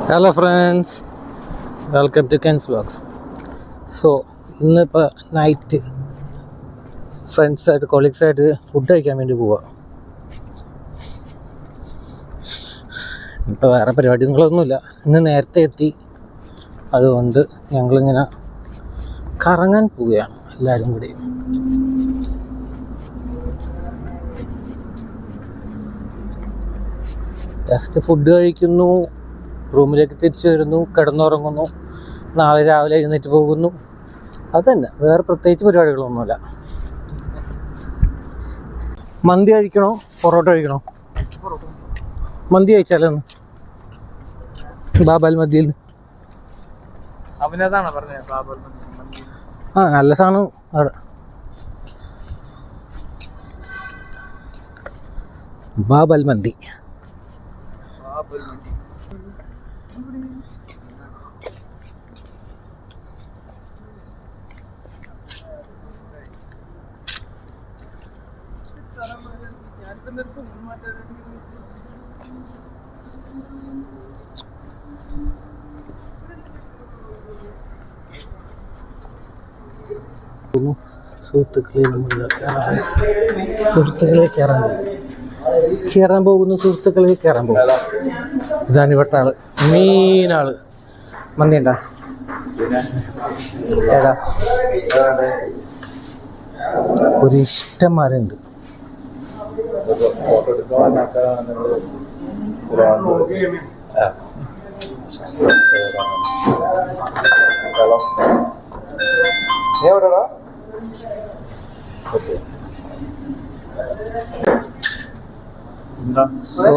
Hello friends, welcome to Ken's vlogs. So ഇന്നിപ്പോൾ night ഫ്രണ്ട്സായിട്ട് കൊളീഗ്സായിട്ട് ഫുഡ് കഴിക്കാൻ വേണ്ടി പോവുക. ഇപ്പോൾ വേറെ പരിപാടികളൊന്നുമില്ല. ഇന്ന് നേരത്തെ എത്തി, അതുകൊണ്ട് ഞങ്ങളിങ്ങനെ കറങ്ങാൻ പോവുകയാണ് എല്ലാവരും കൂടി. ജസ്റ്റ് ഫുഡ് കഴിക്കുന്നു, റൂമിലേക്ക് തിരിച്ചു വരുന്നു, കിടന്നുറങ്ങുന്നു, നാളെ രാവിലെ എഴുന്നേറ്റ് പോകുന്നു. അതുതന്നെ, വേറെ പ്രത്യേകിച്ച് പരിപാടികളൊന്നുമില്ല. മന്തി കഴിക്കണോ പൊറോട്ട കഴിക്കണോ? മന്തി കഴിച്ചാലൊന്ന് ബാബാൽ മന്തിയിൽ. ആ, നല്ല സാധനം അവിടെ. ബാബൽ മന്തി. കയറാൻ പോകുന്നു സുഹൃത്തുക്കളെ, കയറാൻ പോകും. ഇതാണ് ഇവിടുത്തെ ആള്, മെയിനാള്. മന്തി ഉണ്ടാ ഏതാ? ഒരു ഇഷ്ടംമാരുണ്ട്. സോ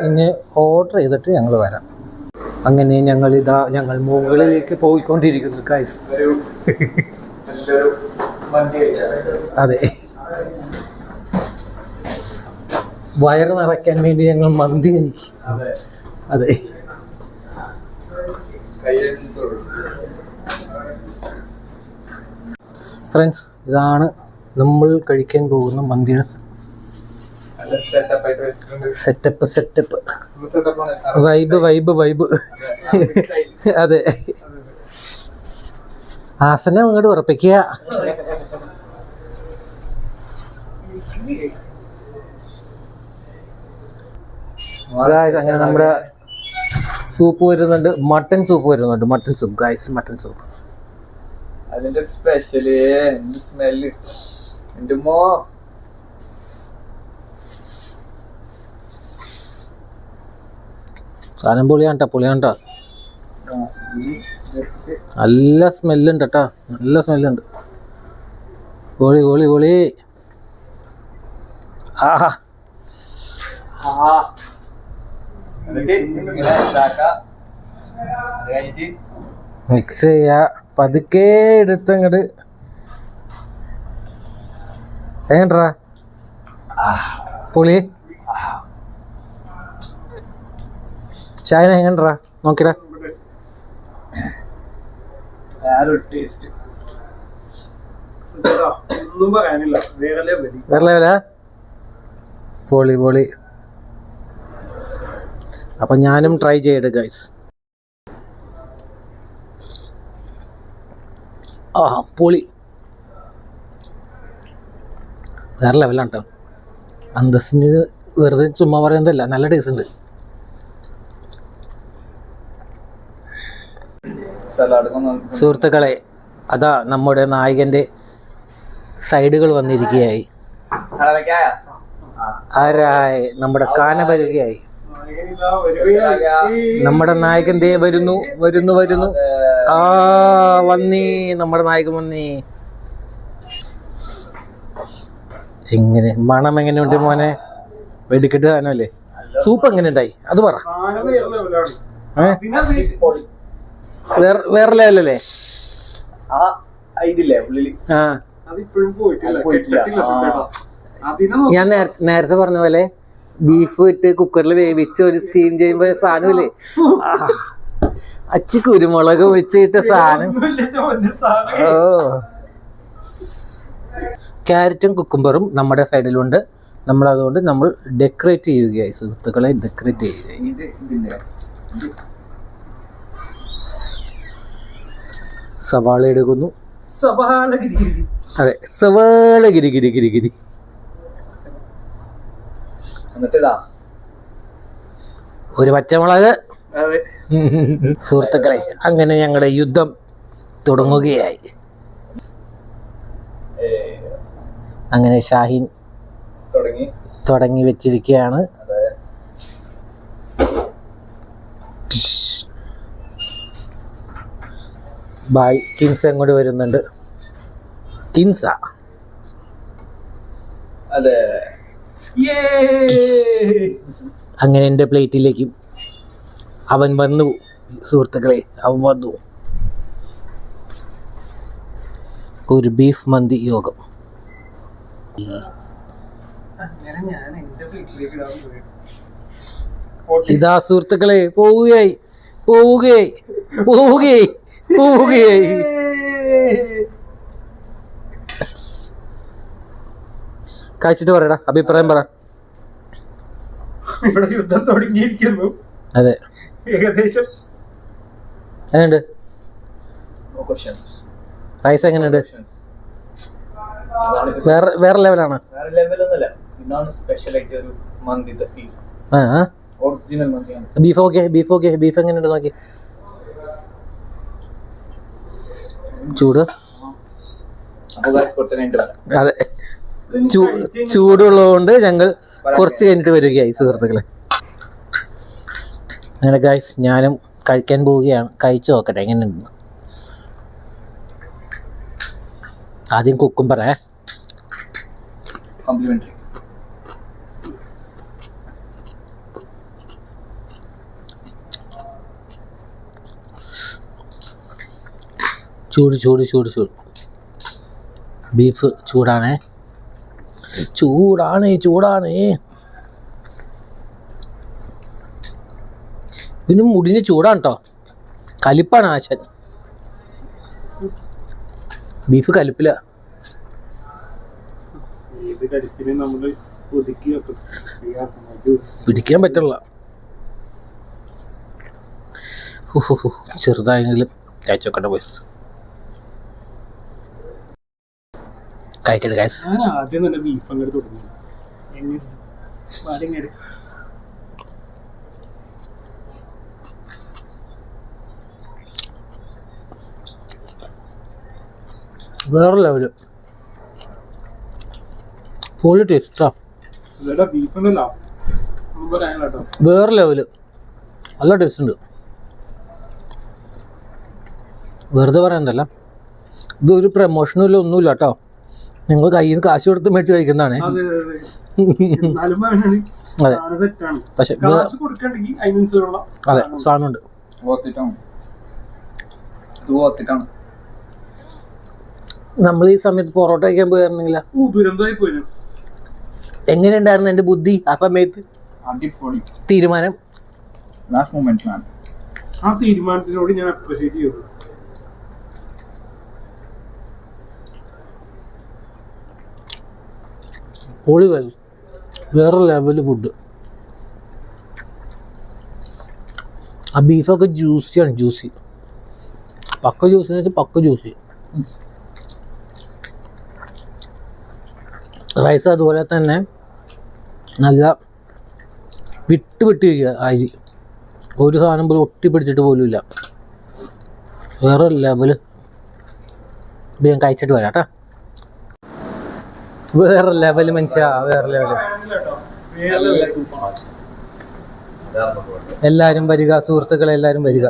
ഇനി ഓർഡർ ചെയ്തിട്ട് ഞങ്ങൾ വരാം. അങ്ങനെ ഞങ്ങൾ മുകളിലേക്ക് പോയിക്കൊണ്ടിരിക്കുന്നു ഗൈസ്. അതെ, വയറ് നിറയ്ക്കാൻ വേണ്ടി ഞങ്ങൾ മന്തി കഴിക്കും. അതെ, ഫ്രണ്ട്സ്, ഇതാണ് നമ്മൾ കഴിക്കാൻ പോകുന്ന മന്തിയുടെ സെറ്റപ്പ്. വൈബ്. അതെ, ആസനം അങ്ങോട്ട് ഉറപ്പിക്കുക. അങ്ങനെ നമ്മുടെ സൂപ്പ് വരുന്നുണ്ട്, mutton soup guys. Mutton soup അതിന്റെ സ്പെഷ്യല് സ്മെല്ല്. എന്റെ മോ സാധനം പൊളിയാണ്ട. നല്ല സ്മെല്ലുണ്ട് കേട്ടാ, നല്ല സ്മെല്ലുണ്ട്. പൊളി. ആഹാ, മിക്സ് ചെയ്യാ, പതുക്കെ എടുത്തങ്ങട്. എങ്ങണ്ടാ പൊളി? ചായന എങ്ങണ്ടാ നോക്കിടാ. വേറെ ലെവലാ, പൊളി. അപ്പൊ ഞാനും ട്രൈ ചെയ്യട്ടെ ഗൈസ്. ആ, പൊളി, വേറെ ലെവലാണ് കേട്ടോ. അന്തസ്സിന് വെറുതെ ചുമ്മാ പറയുന്നതല്ല, നല്ല ടേസ്റ്റ് ഉണ്ട്. സുഹൃത്തുക്കളെ, അതാ നമ്മുടെ നായകന്റെ സൈഡുകൾ വന്നിരിക്കുകയായി. ആരായി? നമ്മുടെ കാന വരികയായി. നമ്മുടെ നായകൻ ദേ വരുന്നു. ആ, നമ്മുടെ നായകൻ വന്നീ. എങ്ങനെ മണം എങ്ങനെയുണ്ട് മോനെ? വെടിക്കെട്ട് സാധനമല്ലേ? സൂപ്പ് എങ്ങനെ ഉണ്ടായി അത് പറ. വേറെ ലെവലല്ലേ? ഞാൻ നേരത്തെ പറഞ്ഞ പോലെ ബീഫ് ഇട്ട് കുക്കറിൽ വേവിച്ച് ഒരു സ്റ്റീം ചെയ്യുമ്പോ സാധനമില്ലേ, അച്ചി കുരുമുളക് ഒഴിച്ചിട്ട സാധനം. ഓ, ക്യാരറ്റും കുക്കുംബറും നമ്മുടെ സൈഡിലുണ്ട്. അതുകൊണ്ട് നമ്മൾ ഡെക്കറേറ്റ് ചെയ്യുകയായി സുഹൃത്തുക്കളെ, ഡെക്കറേറ്റ് ചെയ്യുകയായി. സവാള എടുക്കുന്നു. സവാള ഗിരി. അതെ, സവാള ഗിരി ഗിരി ഗിരി ഗിരി. എന്നിട്ടിതാ ഒരു പച്ചമുളക്. സുഹൃത്തുക്കളെ, അങ്ങനെ ഞങ്ങളുടെ യുദ്ധം തുടങ്ങുകയായി. അങ്ങനെ ഷാഹിൻ തുടങ്ങി വെച്ചിരിക്കുകയാണ്. ബായ് കിൻസ് അങ്ങോട്ട് വരുന്നുണ്ട്. കിൻസ അതെ. അങ്ങനെ എൻ്റെ പ്ലേറ്റിലേക്കും അവൻ വന്നു. സുഹൃത്തുക്കളെ, അവൻ വന്നു. ഒരു ബീഫ് മന്തി യോഗം. ഇതാ സുഹൃത്തുക്കളെ, പോവുകയായി. കഴിച്ചിട്ട് പറയടാ, അഭിപ്രായം പറ. ഇവിടെ യുദ്ധം തുടങ്ങിയിരിക്കുന്നു. അതെ, ഏകദേശം. എങ്ങനെയുണ്ട് റൈസ്? എങ്ങനെയുണ്ട്? വേറെ ലെവലാണ്. ബീഫ് എങ്ങനെയുണ്ട് നോക്കി. ചൂട്. അതെ, ചൂടുള്ളതുകൊണ്ട് ഞങ്ങൾ കുറച്ച് കഴിഞ്ഞിട്ട് വരികയായി സുഹൃത്തുക്കളെ. അങ്ങനെ ഗൈസ്, ഞാനും കഴിക്കാൻ പോവുകയാണ്. കഴിച്ചു നോക്കട്ടെ എങ്ങനെയുണ്ടെന്ന്. ആദ്യം കുക്കുംബറേ. കോംപ്ലിമെന്ററി. ചൂട്. ബീഫ് ചൂടാണേ. പിന്നെ മുടിഞ്ഞ് ചൂടാണ് കേട്ടോ. കലിപ്പാണ് ആശാൻ. ബീഫ് കലിപ്പില്ല. പിടിക്കാൻ പറ്റില്ല. ചെറുതായെങ്കിലും കഴിച്ചോക്കട്ടെ പോയി. കഴിക്കട്ടെ ഗൈസ്. ആദ്യം തന്നെ ബീഫ് അങ്ങോട്ട് തുടങ്ങി. വേറെ ലെവല്. പൊളി ടേസ്റ്റാ. വേറെ ലെവല്. നല്ല ടേസ്റ്റ് ഉണ്ട്. വെറുതെ പറയാനല്ല, ഇതൊരു പ്രമോഷനും ഇല്ല, ഒന്നുമില്ല കേട്ടോ. നിങ്ങൾ കയ്യിൽ നിന്ന് കാശ് കൊടുത്ത് മേടിച്ച് കഴിക്കുന്നതാണ്. അതെ, പക്ഷെ അതെ, സാധനമുണ്ട്. നമ്മൾ ഈ സമയത്ത് പൊറോട്ട കഴിക്കാൻ പോയിരുന്നെങ്കില എങ്ങനെയുണ്ടായിരുന്നു എന്റെ ബുദ്ധി ആ സമയത്ത്? തീരുമാനം, ആ തീരുമാനത്തിനോട് ഞാൻ അപ്രീഷിയേറ്റ് ചെയ്തു. പൊളി വേറെ ലെവല് ഫുഡ്. ആ ബീഫൊക്കെ ജ്യൂസിയാണ്. പക്ക ജ്യൂസി. റൈസ് അതുപോലെ തന്നെ നല്ല വിട്ടിരിക്കുക. അരി ഒരു സാധനം പോലും ഒട്ടിപ്പിടിച്ചിട്ട് പോലും ഇല്ല. വേറെ ലെവല്. ഞാൻ കഴിച്ചിട്ട് വരാം കേട്ടോ. വേറെ ലെവല് മനുഷ്യ, വേറെ ലെവല്. എല്ലാവരും വരിക സുഹൃത്തുക്കളെ, എല്ലാവരും വരിക.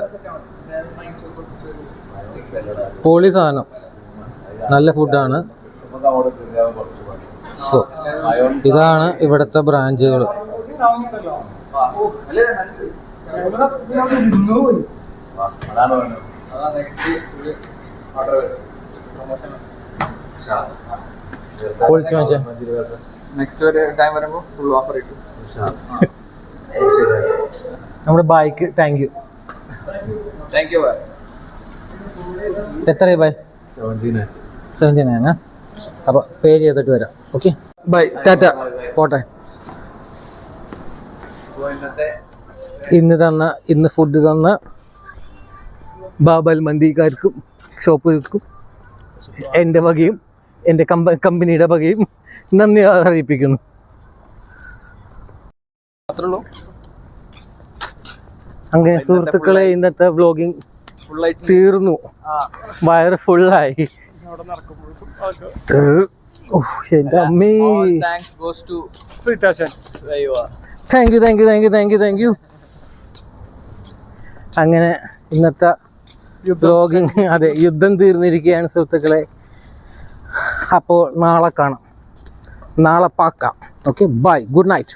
പൊളി സാധനം, നല്ല ഫുഡാണ്. സോ ഇതാണ് ഇവിടുത്തെ ബ്രാഞ്ചുകൾ. നമ്മുടെ ബൈക്ക്. Thank you. എത്രയായി ബൈ? 79. അപ്പോൾ പേ ചെയ്തിട്ട് വരാം. ഓക്കെ, ബൈ, ടാറ്റ, പോട്ടെ. ഇന്ന് ഫുഡ് തന്ന ബാബൽ മന്തിക്കാർക്കും ഷോപ്പ് വിൽക്കും. എൻ്റെ വകയും എൻ്റെ കമ്പനിയുടെ വകയും നന്ദി അറിയിപ്പിക്കുന്നു. അത്രേ ഉള്ളൂ. അങ്ങനെ സുഹൃത്തുക്കളെ, ഇന്നത്തെ വ്ലോഗിങ് ഫുള്ളായിട്ട് തീർന്നു. വയറ് ഫുള്ളായി. എൻ്റെ അമ്മേ. Thanks goes to thank you. അങ്ങനെ ഇന്നത്തെ വ്ലോഗിങ്, അതെ, യുദ്ധം തീർന്നിരിക്കുകയാണ് സുഹൃത്തുക്കളെ. അപ്പോൾ നാളെ കാണാം, നാളെ പാക്കാം. Okay, bye, good night.